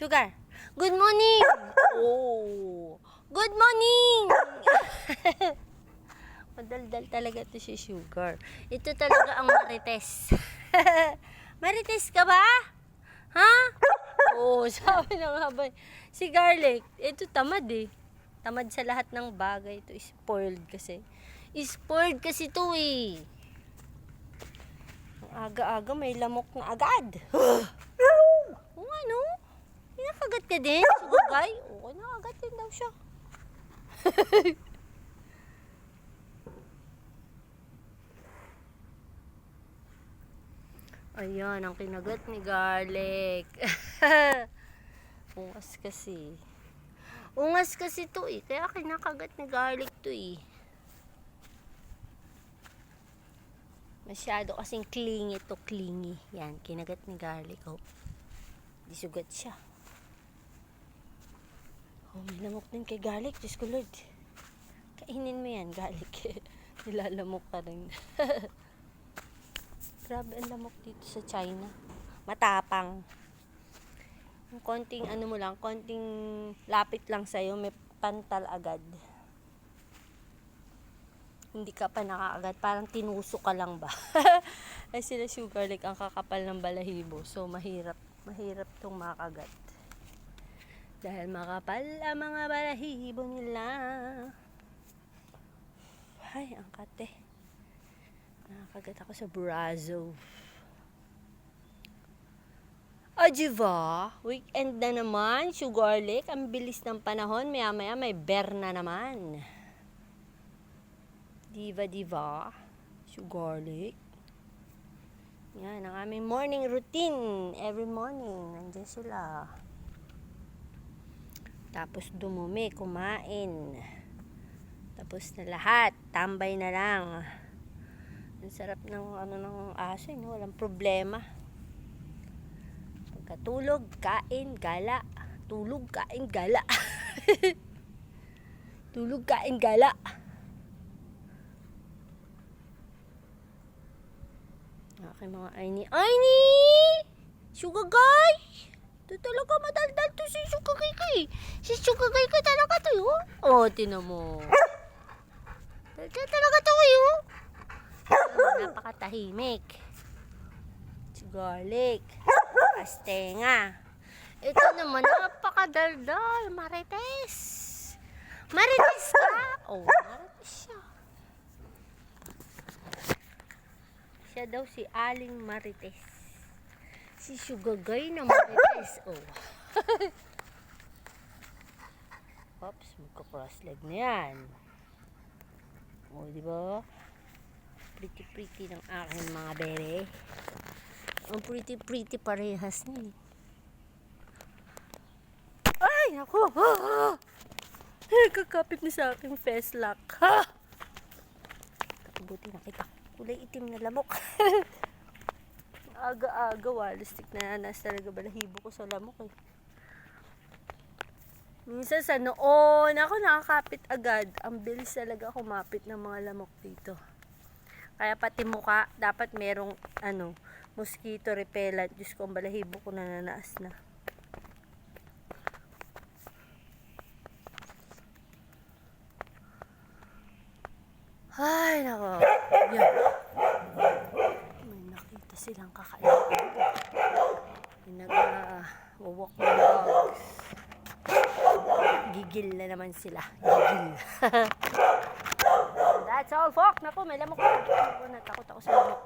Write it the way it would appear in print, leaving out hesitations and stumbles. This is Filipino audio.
Sugar, good morning! Oh, good morning! Madaldal talaga to si Sugar. Ito talaga ang Marites. Marites ka ba? Ha? Oh, sabi na nga ba. Si Garlic, ito tamad eh. Tamad sa lahat ng bagay. Ito spoiled kasi. Spoiled kasi to eh. Ang aga-aga may lamok na agad. O ano? Pinakagat ka din, sugagay? Oo, nakagat din daw siya. Ayan, ang kinagat ni Garlic. Ungas kasi. Ungas kasi to eh. Kaya kinakagat ni Garlic to eh. Masyado kasing clingy to, clingy. Yan, kinagat ni Garlic. Oh. Di sugat siya. Oh, may lamok din kay Garlic. Diyos ko Lord. Kainin mo yan, Garlic. Nilalamok ka rin. Grabe ang lamok dito sa China. Matapang. Yung konting ano mo lang, konting lapit lang sa'yo, may pantal agad. Hindi ka pa nakakagat, parang tinusok ka lang ba? Ay sila Sugar Lake ang kakapal ng balahibo. So mahirap tong makagat. Dahil makapal ang mga balahibo nila. Ay, ang kate. Nakakagat ako sa brazo. O, diba? Weekend na naman, Sugar Lake. Ang bilis ng panahon. Maya-maya may bear na naman. Diva. Sugar Lake. Yan, ang aming morning routine. Every morning, nandiyan sila. Tapos dumumi, kumain. Tapos na lahat. Tambay na lang. Ang sarap ng ng aso, no? Walang problema. Pagkatulog, kain, gala. Tulog, kain, gala. Tulog, kain, gala. Aking mga Aini! Sugagay! Ito talaga madaldal to si Sugagay ko eh. Si Sugagay ko talaga to yun. Oh, tinan mo. Ito talaga to yun. Napakatahimik. Si Garlic. Astenga. Ito naman, napakadaldal. Marites. Marites ka? Oh, Marites siya. Siya daw si Aling Marites. Si Sugagay na Marites. Oh. Oops, magka-cross leg na yan. Oh, di ba? Pretty ng aking mga bere. Ang pretty parehas ni. Ay, ako! Kakapit na sa aking face lock. Ha! Buti nakita ko. Kulay itim na lamok. Aga-aga, walistik na nas talaga balahibo ko sa lamok eh. Minsan sa noon, ako nakakapit agad. Ang bilis talaga kumapit ng mga lamok dito. Kaya pati mukha, dapat merong mosquito repellent. Diyos ko, ang balahibo ko nananaas na. Ay, nako. Yan. May nakita silang kakain. May nag-walk ng dogs. Gigil na naman sila. Gigil. That's all, folk. Naku, may lamok. Natakot ako sa lamok.